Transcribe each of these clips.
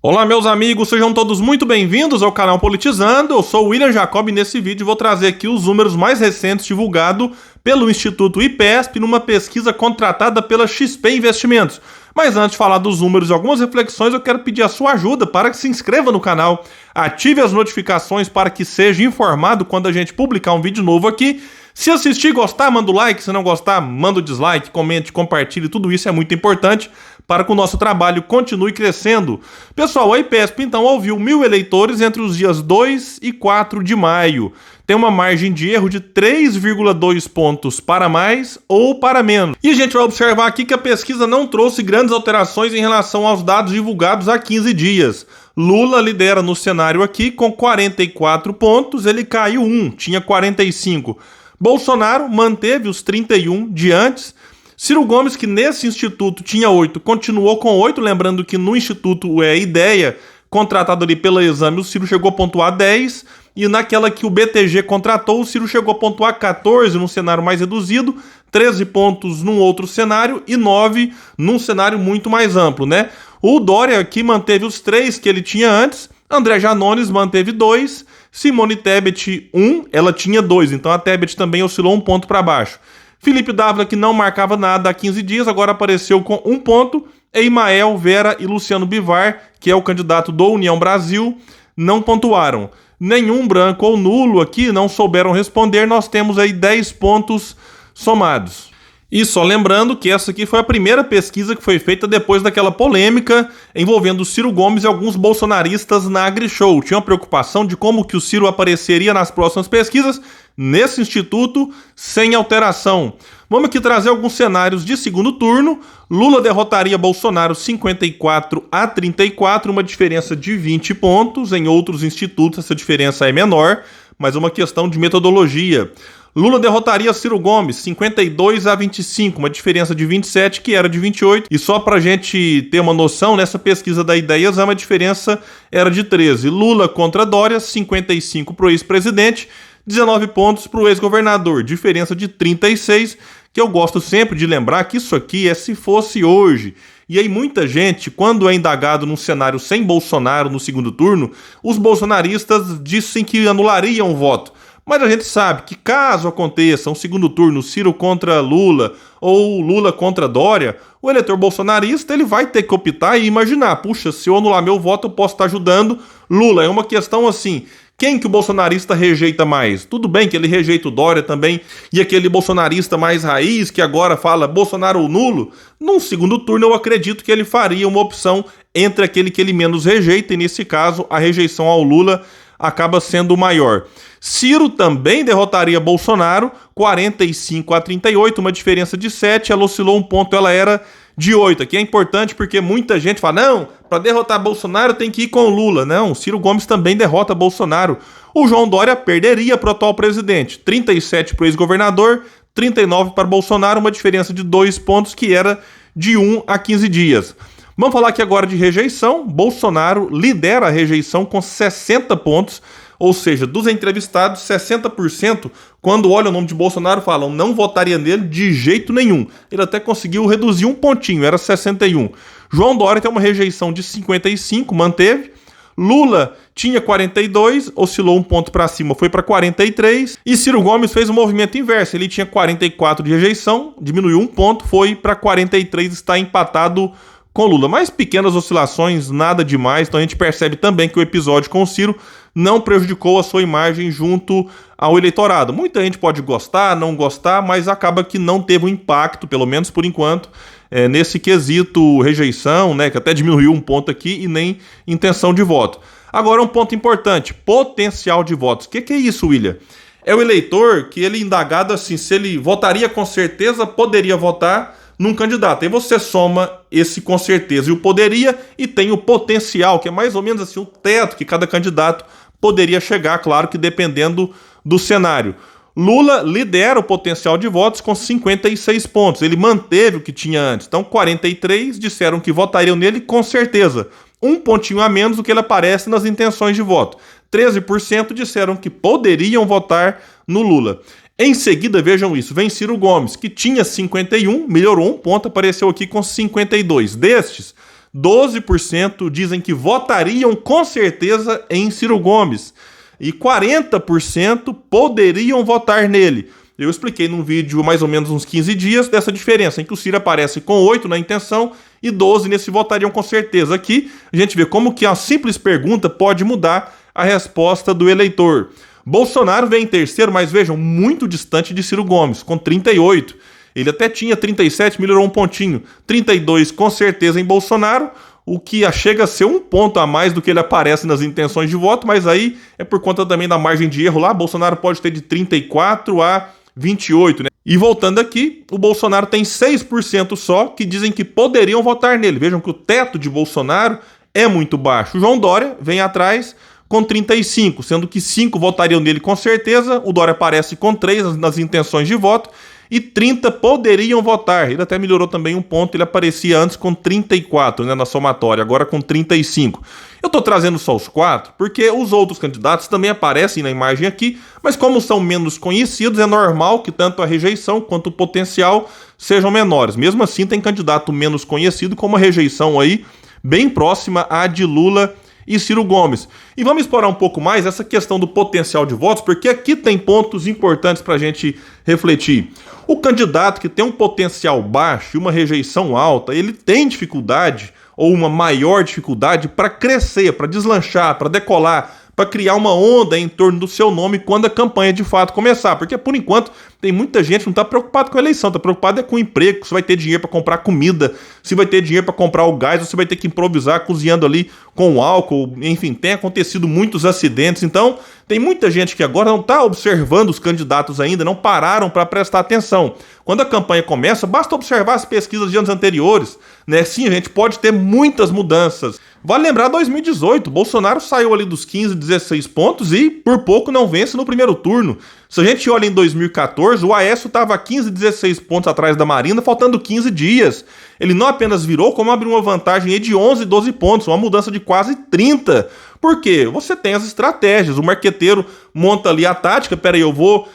Olá, meus amigos, sejam todos muito bem-vindos ao canal Politizando. Eu sou o William Jacob e nesse vídeo vou trazer aqui os números mais recentes divulgados pelo Instituto IPESP numa pesquisa contratada pela XP Investimentos. Mas antes de falar dos números e algumas reflexões, eu quero pedir a sua ajuda para que se inscreva no canal, ative as notificações para que seja informado quando a gente publicar um vídeo novo aqui. Se assistir e gostar, manda o like, se não gostar, manda o dislike, comente, compartilhe, tudo isso é muito importante para que o nosso trabalho continue crescendo. Pessoal, a IPESP então ouviu 1.000 eleitores entre os dias 2 e 4 de maio. Tem uma margem de erro de 3,2 pontos para mais ou para menos. E a gente vai observar aqui que a pesquisa não trouxe grandes alterações em relação aos dados divulgados há 15 dias. Lula lidera no cenário aqui com 44 pontos, ele caiu 1, tinha 45. Bolsonaro manteve os 31 de antes. Ciro Gomes, que nesse instituto tinha 8, continuou com 8, lembrando que no instituto Ideia, contratado ali pela Exame, o Ciro chegou a pontuar 10, e naquela que o BTG contratou, o Ciro chegou a pontuar 14 num cenário mais reduzido, 13 pontos num outro cenário e 9 num cenário muito mais amplo, né? O Dória aqui manteve os 3 que ele tinha antes, André Janones manteve 2, Simone Tebet 1, ela tinha 2, então a Tebet também oscilou um ponto para baixo. Felipe Dávila, que não marcava nada há 15 dias, agora apareceu com 1 ponto. Eimael, Vera e Luciano Bivar, que é o candidato do União Brasil, não pontuaram. Nenhum branco ou nulo aqui não souberam responder, nós temos aí 10 pontos somados. E só lembrando que essa aqui foi a primeira pesquisa que foi feita depois daquela polêmica envolvendo Ciro Gomes e alguns bolsonaristas na AgriShow. Tinha uma preocupação de como que o Ciro apareceria nas próximas pesquisas nesse instituto sem alteração. Vamos aqui trazer alguns cenários de segundo turno. Lula derrotaria Bolsonaro 54-34, uma diferença de 20 pontos. Em outros institutos essa diferença é menor, mas é uma questão de metodologia. Lula derrotaria Ciro Gomes 52-25, uma diferença de 27 que era de 28. E só pra gente ter uma noção, nessa pesquisa da Ideias, a diferença era de 13. Lula contra Dória, 55 pro ex-presidente, 19 pontos pro ex-governador, diferença de 36, que eu gosto sempre de lembrar que isso aqui é se fosse hoje. E aí muita gente, quando é indagado num cenário sem Bolsonaro no segundo turno, os bolsonaristas dizem que anulariam o voto. Mas a gente sabe que caso aconteça um segundo turno, Ciro contra Lula ou Lula contra Dória, o eleitor bolsonarista ele vai ter que optar e imaginar, puxa, se eu anular meu voto eu posso estar ajudando Lula. É uma questão assim, quem que o bolsonarista rejeita mais? Tudo bem que ele rejeita o Dória também, e aquele bolsonarista mais raiz que agora fala Bolsonaro ou nulo, num segundo turno eu acredito que ele faria uma opção entre aquele que ele menos rejeita, e nesse caso a rejeição ao Lula acaba sendo maior. Ciro também derrotaria Bolsonaro 45-38, uma diferença de 7, ela oscilou um ponto, ela era de 8. Aqui é importante porque muita gente fala, não, para derrotar Bolsonaro tem que ir com o Lula. Não, Ciro Gomes também derrota Bolsonaro. O João Dória perderia para o atual presidente, 37 para o ex-governador, 39 para Bolsonaro, uma diferença de 2 pontos que era de 1 a 15 dias. Vamos falar aqui agora de rejeição. Bolsonaro lidera a rejeição com 60 pontos, ou seja, dos entrevistados, 60%, quando olham o nome de Bolsonaro, falam não votaria nele de jeito nenhum. Ele até conseguiu reduzir um pontinho, era 61. João Dória tem uma rejeição de 55, manteve. Lula tinha 42, oscilou um ponto para cima, foi para 43. E Ciro Gomes fez um movimento inverso, ele tinha 44 de rejeição, diminuiu um ponto, foi para 43, está empatado com Lula. Mais pequenas oscilações, nada demais, então a gente percebe também que o episódio com o Ciro não prejudicou a sua imagem junto ao eleitorado. Muita gente pode gostar, não gostar, mas acaba que não teve um impacto, pelo menos por enquanto, nesse quesito rejeição, né, que até diminuiu um ponto aqui, e nem intenção de voto. Agora um ponto importante, potencial de votos. O que é isso, William? É o eleitor que ele indagado assim, se ele votaria com certeza, poderia votar num candidato. Aí você soma esse com certeza e o poderia, e tem o potencial, que é mais ou menos assim o teto que cada candidato poderia chegar, claro que dependendo do cenário. Lula lidera o potencial de votos com 56 pontos, ele manteve o que tinha antes, então 43 disseram que votariam nele com certeza, um pontinho a menos do que ele aparece nas intenções de voto. 13% disseram que poderiam votar no Lula. Em seguida, vejam isso, vem Ciro Gomes, que tinha 51, melhorou um ponto, apareceu aqui com 52. Destes, 12% dizem que votariam com certeza em Ciro Gomes e 40% poderiam votar nele. Eu expliquei num vídeo mais ou menos uns 15 dias dessa diferença, em que o Ciro aparece com 8 na intenção e 12 nesse votariam com certeza. Aqui a gente vê como que a simples pergunta pode mudar a resposta do eleitor. Bolsonaro vem em terceiro, mas vejam, muito distante de Ciro Gomes, com 38. Ele até tinha 37, melhorou um pontinho. 32 com certeza em Bolsonaro, o que chega a ser um ponto a mais do que ele aparece nas intenções de voto, mas aí é por conta também da margem de erro lá. Bolsonaro pode ter de 34 a 28, né? E voltando aqui, o Bolsonaro tem 6% só que dizem que poderiam votar nele. Vejam que o teto de Bolsonaro é muito baixo. O João Dória vem atrás com 35, sendo que 5 votariam nele com certeza. O Dória aparece com 3 nas intenções de voto e 30 poderiam votar. Ele até melhorou também um ponto, ele aparecia antes com 34, né, na somatória, agora com 35. Eu estou trazendo só os 4, porque os outros candidatos também aparecem na imagem aqui, mas como são menos conhecidos, é normal que tanto a rejeição quanto o potencial sejam menores. Mesmo assim, tem candidato menos conhecido com uma rejeição aí bem próxima à de Lula e Ciro Gomes. E vamos explorar um pouco mais essa questão do potencial de votos, porque aqui tem pontos importantes para a gente refletir. O candidato que tem um potencial baixo e uma rejeição alta, ele tem dificuldade ou uma maior dificuldade para crescer, para deslanchar, para decolar, para criar uma onda em torno do seu nome quando a campanha de fato começar. Porque, por enquanto, tem muita gente que não está preocupada com a eleição, está preocupada com o emprego, se vai ter dinheiro para comprar comida, se vai ter dinheiro para comprar o gás, ou se vai ter que improvisar cozinhando ali com álcool. Enfim, tem acontecido muitos acidentes. Então, tem muita gente que agora não está observando os candidatos ainda, não pararam para prestar atenção. Quando a campanha começa, basta observar as pesquisas de anos anteriores, né? Sim, a gente pode ter muitas mudanças. Vale lembrar 2018, Bolsonaro saiu ali dos 15, 16 pontos e por pouco não vence no primeiro turno. Se a gente olha em 2014, o Aécio estava 15, 16 pontos atrás da Marina, faltando 15 dias. Ele não apenas virou, como abriu uma vantagem de 11, 12 pontos, uma mudança de quase 30. Por quê? Você tem as estratégias, o marqueteiro monta ali a tática, peraí, eu vou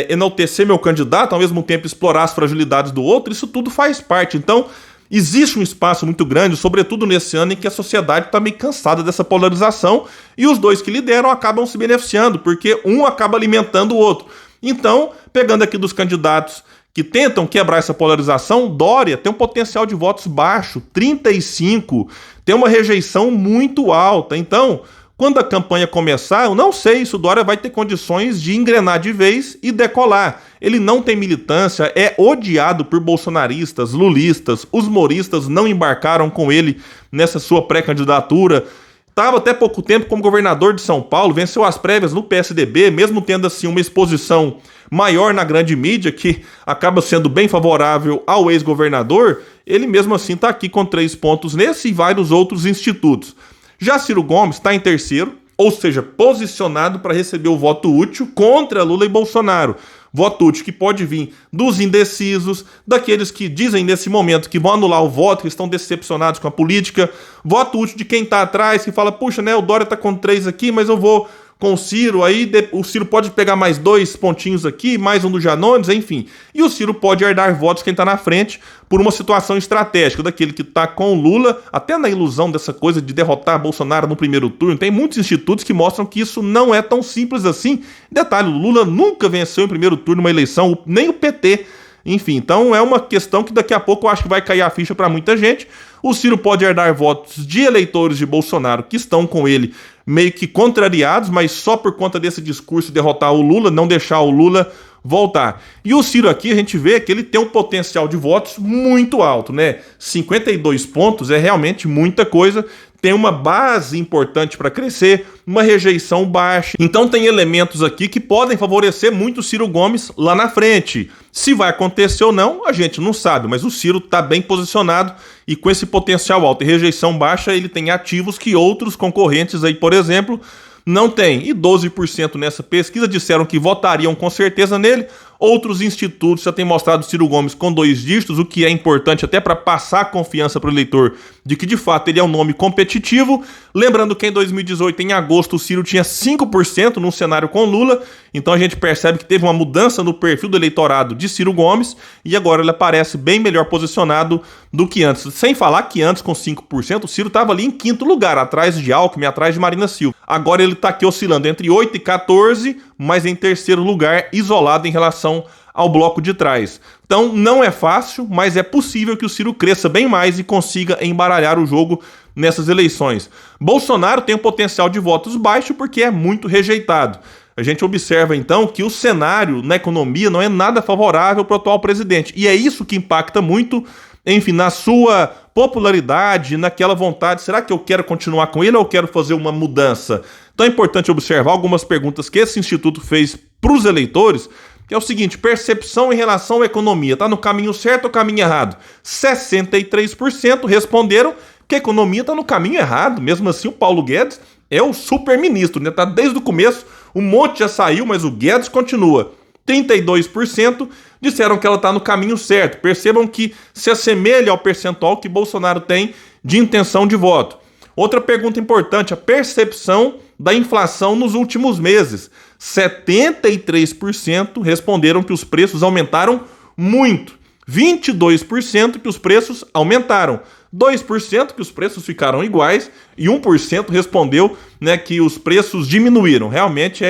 enaltecer meu candidato, ao mesmo tempo explorar as fragilidades do outro, isso tudo faz parte. Então, existe um espaço muito grande, sobretudo nesse ano em que a sociedade está meio cansada dessa polarização e os dois que lideram acabam se beneficiando, porque um acaba alimentando o outro. Então, pegando aqui dos candidatos que tentam quebrar essa polarização, Dória tem um potencial de votos baixo, 35, tem uma rejeição muito alta. Então, quando a campanha começar, eu não sei se o Dória vai ter condições de engrenar de vez e decolar. Ele não tem militância, é odiado por bolsonaristas, lulistas, os moristas não embarcaram com ele nessa sua pré-candidatura. Estava até pouco tempo como governador de São Paulo, venceu as prévias no PSDB, mesmo tendo assim uma exposição maior na grande mídia, que acaba sendo bem favorável ao ex-governador, ele mesmo assim está aqui com 3 pontos nesse e vários outros institutos. Já Ciro Gomes está em terceiro, ou seja, posicionado para receber o voto útil contra Lula e Bolsonaro. Voto útil que pode vir dos indecisos, daqueles que dizem nesse momento que vão anular o voto, que estão decepcionados com a política. Voto útil de quem está atrás, que fala, puxa, né, o Dória está com 3 aqui, mas eu vou com o Ciro, aí o Ciro pode pegar mais 2 pontinhos aqui, mais um do Janones, enfim. E o Ciro pode herdar votos quem está na frente por uma situação estratégica, daquele que está com o Lula, até na ilusão dessa coisa de derrotar Bolsonaro no primeiro turno. Tem muitos institutos que mostram que isso não é tão simples assim. Detalhe, o Lula nunca venceu em primeiro turno uma eleição, nem o PT. Enfim, então é uma questão que daqui a pouco eu acho que vai cair a ficha para muita gente. O Ciro pode herdar votos de eleitores de Bolsonaro que estão com ele meio que contrariados, mas só por conta desse discurso de derrotar o Lula, não deixar o Lula voltar. E o Ciro aqui a gente vê que ele tem um potencial de votos muito alto, né? 52 pontos é realmente muita coisa. Tem uma base importante para crescer, uma rejeição baixa. Então tem elementos aqui que podem favorecer muito o Ciro Gomes lá na frente. Se vai acontecer ou não, a gente não sabe, mas o Ciro está bem posicionado e com esse potencial alto e rejeição baixa, ele tem ativos que outros concorrentes aí, por exemplo, não tem. E 12% nessa pesquisa disseram que votariam com certeza nele. Outros institutos já têm mostrado Ciro Gomes com 2 dígitos, o que é importante até para passar confiança para o eleitor de que de fato ele é um nome competitivo. Lembrando que em 2018, em agosto, o Ciro tinha 5% num cenário com Lula. Então a gente percebe que teve uma mudança no perfil do eleitorado de Ciro Gomes e agora ele aparece bem melhor posicionado do que antes. Sem falar que antes, com 5%, o Ciro estava ali em quinto lugar, atrás de Alckmin, atrás de Marina Silva. Agora ele está aqui oscilando entre 8 e 14, mas em terceiro lugar, isolado em relação ao bloco de trás. Então não é fácil, mas é possível que o Ciro cresça bem mais e consiga embaralhar o jogo nessas eleições. Bolsonaro tem um potencial de votos baixo porque é muito rejeitado. A gente observa então que o cenário na economia não é nada favorável para o atual presidente. E é isso que impacta muito, enfim, na sua popularidade, naquela vontade. Será que eu quero continuar com ele ou eu quero fazer uma mudança? Então é importante observar algumas perguntas que esse instituto fez para os eleitores, que é o seguinte: percepção em relação à economia, está no caminho certo ou caminho errado? 63% responderam que a economia está no caminho errado. Mesmo assim, o Paulo Guedes é o super-ministro, né? Tá desde o começo, um monte já saiu, mas o Guedes continua. 32% disseram que ela está no caminho certo. Percebam que se assemelha ao percentual que Bolsonaro tem de intenção de voto. Outra pergunta importante: a percepção da inflação nos últimos meses. 73% responderam que os preços aumentaram muito. 22% que os preços aumentaram. 2% que os preços ficaram iguais e 1% respondeu, né, que os preços diminuíram. Realmente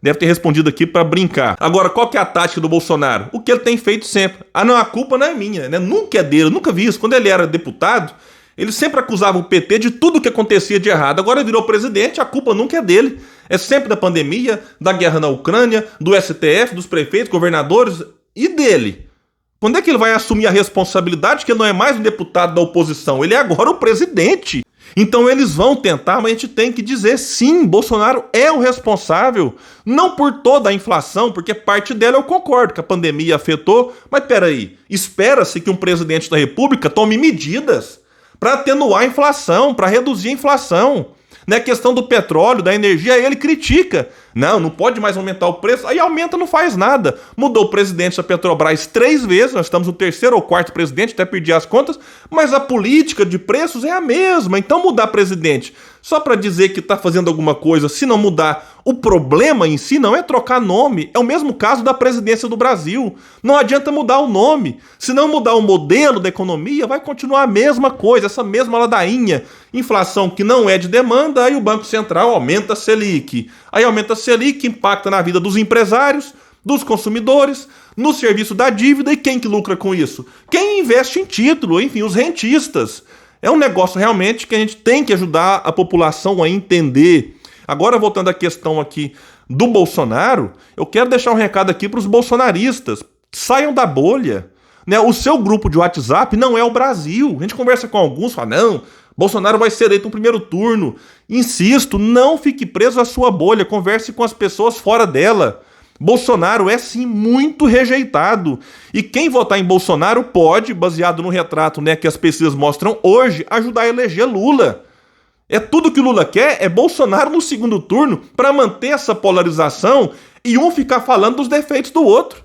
deve ter respondido aqui para brincar. Agora, qual que é a tática do Bolsonaro? O que ele tem feito sempre. Ah, não, a culpa não é minha, né? Nunca é dele, eu nunca vi isso. Quando ele era deputado, ele sempre acusava o PT de tudo que acontecia de errado. Agora virou presidente, a culpa nunca é dele. É sempre da pandemia, da guerra na Ucrânia, do STF, dos prefeitos, governadores e dele. Quando é que ele vai assumir a responsabilidade que ele não é mais um deputado da oposição? Ele é agora o presidente. Então eles vão tentar, mas a gente tem que dizer sim, Bolsonaro é o responsável. Não por toda a inflação, porque parte dela eu concordo que a pandemia afetou. Mas peraí, espera-se que um presidente da República tome medidas para atenuar a inflação, para reduzir a inflação. Na questão do petróleo, da energia, ele critica. Não pode mais aumentar o preço. Aí aumenta, não faz nada. Mudou o presidente da Petrobras 3 vezes, nós estamos no terceiro ou quarto presidente, até perdi as contas, mas a política de preços é a mesma. Então mudar presidente só para dizer que está fazendo alguma coisa, se não mudar o problema em si, não é trocar nome. É o mesmo caso da presidência do Brasil. Não adianta mudar o nome. Se não mudar o modelo da economia, vai continuar a mesma coisa, essa mesma ladainha. Inflação que não é de demanda, aí o Banco Central aumenta a Selic. Aí aumenta a Selic, impacta na vida dos empresários, dos consumidores, no serviço da dívida, e quem que lucra com isso? Quem investe em título, enfim, os rentistas. É um negócio realmente que a gente tem que ajudar a população a entender. Agora, voltando à questão aqui do Bolsonaro, eu quero deixar um recado aqui para os bolsonaristas. Saiam da bolha. Né? O seu grupo de WhatsApp não é o Brasil. A gente conversa com alguns, fala, não, Bolsonaro vai ser eleito no primeiro turno. Insisto, não fique preso à sua bolha, converse com as pessoas fora dela. Bolsonaro é sim muito rejeitado. E quem votar em Bolsonaro pode, baseado no retrato, né, que as pesquisas mostram hoje, ajudar a eleger Lula. É tudo que o Lula quer, é Bolsonaro no segundo turno para manter essa polarização e um ficar falando dos defeitos do outro.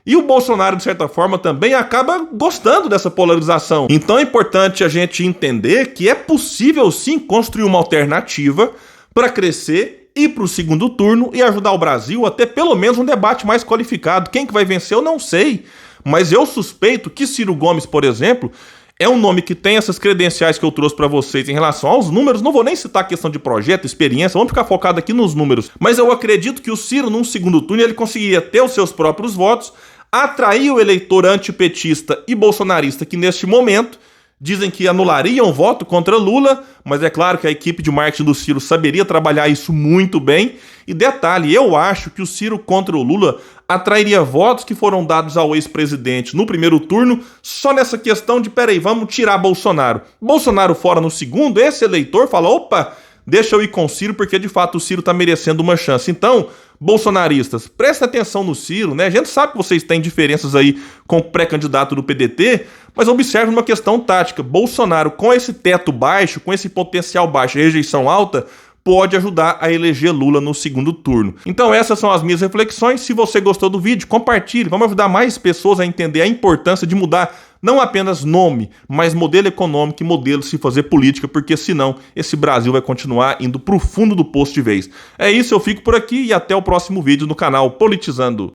E o Bolsonaro, de certa forma, também acaba gostando dessa polarização. Então é importante a gente entender que é possível sim construir uma alternativa para crescer, ir para o segundo turno e ajudar o Brasil a ter pelo menos um debate mais qualificado. Quem que vai vencer eu não sei, mas eu suspeito que Ciro Gomes, por exemplo, é um nome que tem essas credenciais que eu trouxe para vocês em relação aos números. Não vou nem citar a questão de projeto, experiência, vamos ficar focado aqui nos números. Mas eu acredito que o Ciro, num segundo turno, ele conseguiria ter os seus próprios votos, atrair o eleitor antipetista e bolsonarista que neste momento dizem que anulariam o voto contra Lula, mas é claro que a equipe de marketing do Ciro saberia trabalhar isso muito bem. E detalhe, eu acho que o Ciro contra o Lula atrairia votos que foram dados ao ex-presidente no primeiro turno só nessa questão de, peraí, vamos tirar Bolsonaro. Bolsonaro fora no segundo, esse eleitor fala, opa, deixa eu ir com o Ciro porque de fato o Ciro está merecendo uma chance. Então, bolsonaristas, prestem atenção no Ciro, né? A gente sabe que vocês têm diferenças aí com o pré-candidato do PDT, mas observe uma questão tática. Bolsonaro, com esse teto baixo, com esse potencial baixo e rejeição alta, pode ajudar a eleger Lula no segundo turno. Então essas são as minhas reflexões. Se você gostou do vídeo, compartilhe. Vamos ajudar mais pessoas a entender a importância de mudar não apenas nome, mas modelo econômico e modelo de se fazer política, porque senão esse Brasil vai continuar indo para o fundo do poço de vez. É isso, eu fico por aqui e até o próximo vídeo no canal Politizando.